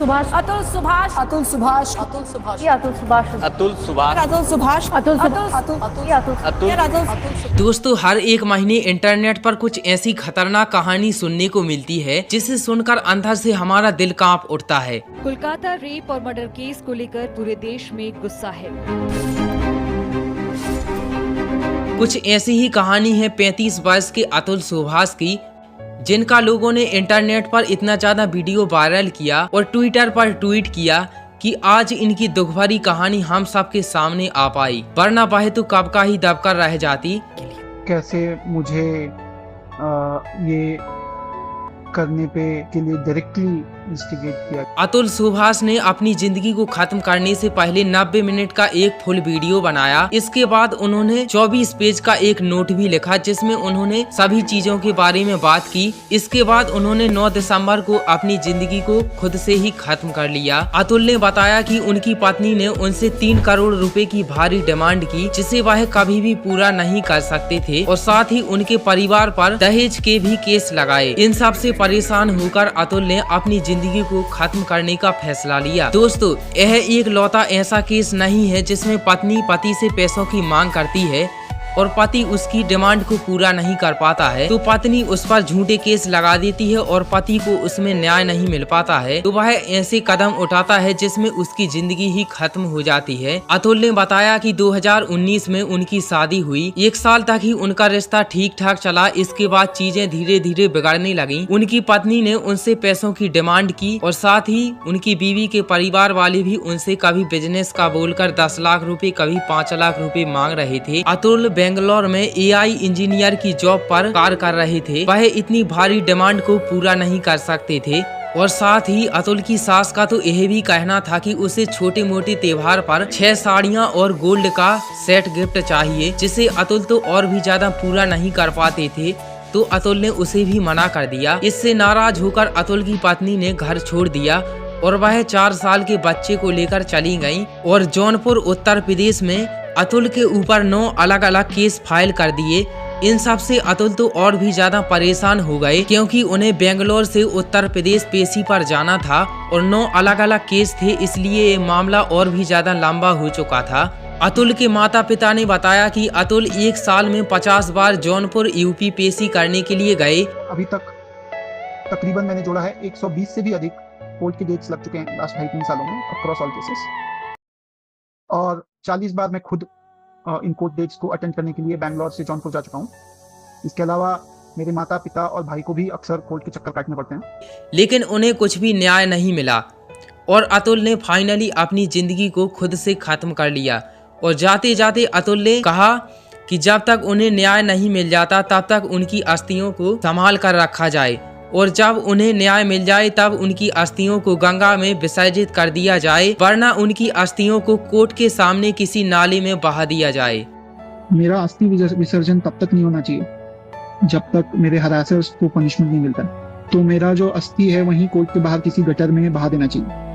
सुभाष, अतुल सुभाष, अतुल सुभाष, अतुल सुभाष, ये अतुल सुभाष, अतुल सुभाष, अतुल सुभाष, अतुल अतुल ये अतुल अतुल। दोस्तों, हर एक महीने इंटरनेट पर कुछ ऐसी खतरनाक कहानी सुनने को मिलती है जिसे सुनकर अंदर से हमारा दिल कांप उठता है। कोलकाता रेप और मर्डर केस को लेकर पूरे देश में गुस्सा है। कुछ ऐसी ही कहानी है 35 वर्ष के अतुल सुभाष की, जिनका लोगों ने इंटरनेट पर इतना ज्यादा वीडियो वायरल किया और ट्विटर पर ट्वीट किया कि आज इनकी दुखभरी कहानी हम सबके सामने आ पाई, वरना वह तो कब का ही दबकर रह जाती। कैसे मुझे ये करने के लिए डायरेक्टली इंस्टिगेट किया। अतुल सुभाष ने अपनी जिंदगी को खत्म करने से पहले 90 मिनट का एक फुल वीडियो बनाया। इसके बाद उन्होंने 24 पेज का एक नोट भी लिखा जिसमें उन्होंने सभी चीजों के बारे में बात की। इसके बाद उन्होंने 9 दिसंबर को अपनी जिंदगी को खुद से ही खत्म कर लिया। अतुल ने बताया कि उनकी पत्नी ने उनसे 3 करोड़ रुपए की भारी डिमांड की, जिसे वह कभी भी पूरा नहीं कर सकते थे, और साथ ही उनके परिवार पर दहेज के भी केस लगाए। इन सब से परेशान होकर अतुल ने अपनी जिंदगी को खत्म करने का फैसला लिया। दोस्तों, यह एक लौता ऐसा केस नहीं है जिसमें पत्नी पति से पैसों की मांग करती है और पति उसकी डिमांड को पूरा नहीं कर पाता है तो पत्नी उस पर झूठे केस लगा देती है और पति को उसमें न्याय नहीं मिल पाता है तो वह ऐसे कदम उठाता है जिसमें उसकी जिंदगी ही खत्म हो जाती है। अतुल ने बताया कि 2019 में उनकी शादी हुई। 1 साल तक ही उनका रिश्ता ठीक ठाक चला। इसके बाद चीजें धीरे धीरे बिगड़ने लगी। उनकी पत्नी ने उनसे पैसों की डिमांड की और साथ ही उनकी बीवी के परिवार वाले भी उनसे कभी बिजनेस का बोलकर 10 लाख रुपए, कभी 5 लाख रुपए मांग रहे थे। अतुल बेंगलोर में AI इंजीनियर की जॉब पर कार्य कर रहे थे। वह इतनी भारी डिमांड को पूरा नहीं कर सकते थे और साथ ही अतुल की सास का तो यह भी कहना था कि उसे छोटे मोटे त्योहार पर 6 साड़ियां और गोल्ड का सेट गिफ्ट चाहिए, जिसे अतुल तो और भी ज्यादा पूरा नहीं कर पाते थे तो अतुल ने उसे भी मना कर दिया। इससे नाराज होकर अतुल की पत्नी ने घर छोड़ दिया और वह 4 साल के बच्चे को लेकर चली गयी और जौनपुर उत्तर प्रदेश में अतुल के ऊपर 9 अलग अलग केस फाइल कर दिए। इन सब से अतुल तो और भी ज्यादा परेशान हो गए क्योंकि उन्हें बेंगलोर से उत्तर प्रदेश पेशी पर जाना था और 9 अलग अलग केस थे, इसलिए ये मामला और भी ज्यादा लंबा हो चुका था। अतुल के माता पिता ने बताया कि अतुल 1 साल में 50 बार जौनपुर UP पेशी करने के लिए गए। अभी तक तकरीबन मैंने जोड़ा है 120 से भी अधिक कोर्ट के डेट्स लग चुके हैं लास्ट 2.5-3 सालों में अक्रॉस ऑल केसेस, और 40 बार मैं खुद इन कोर्ट डेट्स को अटेंड करने के लिए बैंगलोर से जौनपुर जा चुका हूँ। इसके अलावा मेरे माता पिता और भाई को भी अक्सर कोर्ट के चक्कर काटने पड़ते हैं, लेकिन उन्हें कुछ भी न्याय नहीं मिला और अतुल ने फाइनली अपनी जिंदगी को खुद से खत्म कर लिया। और जाते जाते अतुल ने कहा कि जब तक उन्हें न्याय नहीं मिल जाता तब तक उनकी अस्थियों को संभाल कर रखा जाए और जब उन्हें न्याय मिल जाए तब उनकी अस्थियों को गंगा में विसर्जित कर दिया जाए, वरना उनकी अस्थियों को कोर्ट के सामने किसी नाले में बहा दिया जाए। मेरा अस्थि विसर्जन तब तक नहीं होना चाहिए जब तक मेरे हरासर्स को पनिशमेंट नहीं मिलता। तो मेरा जो अस्थि है वहीं कोर्ट के बाहर किसी गटर में बहा देना चाहिए।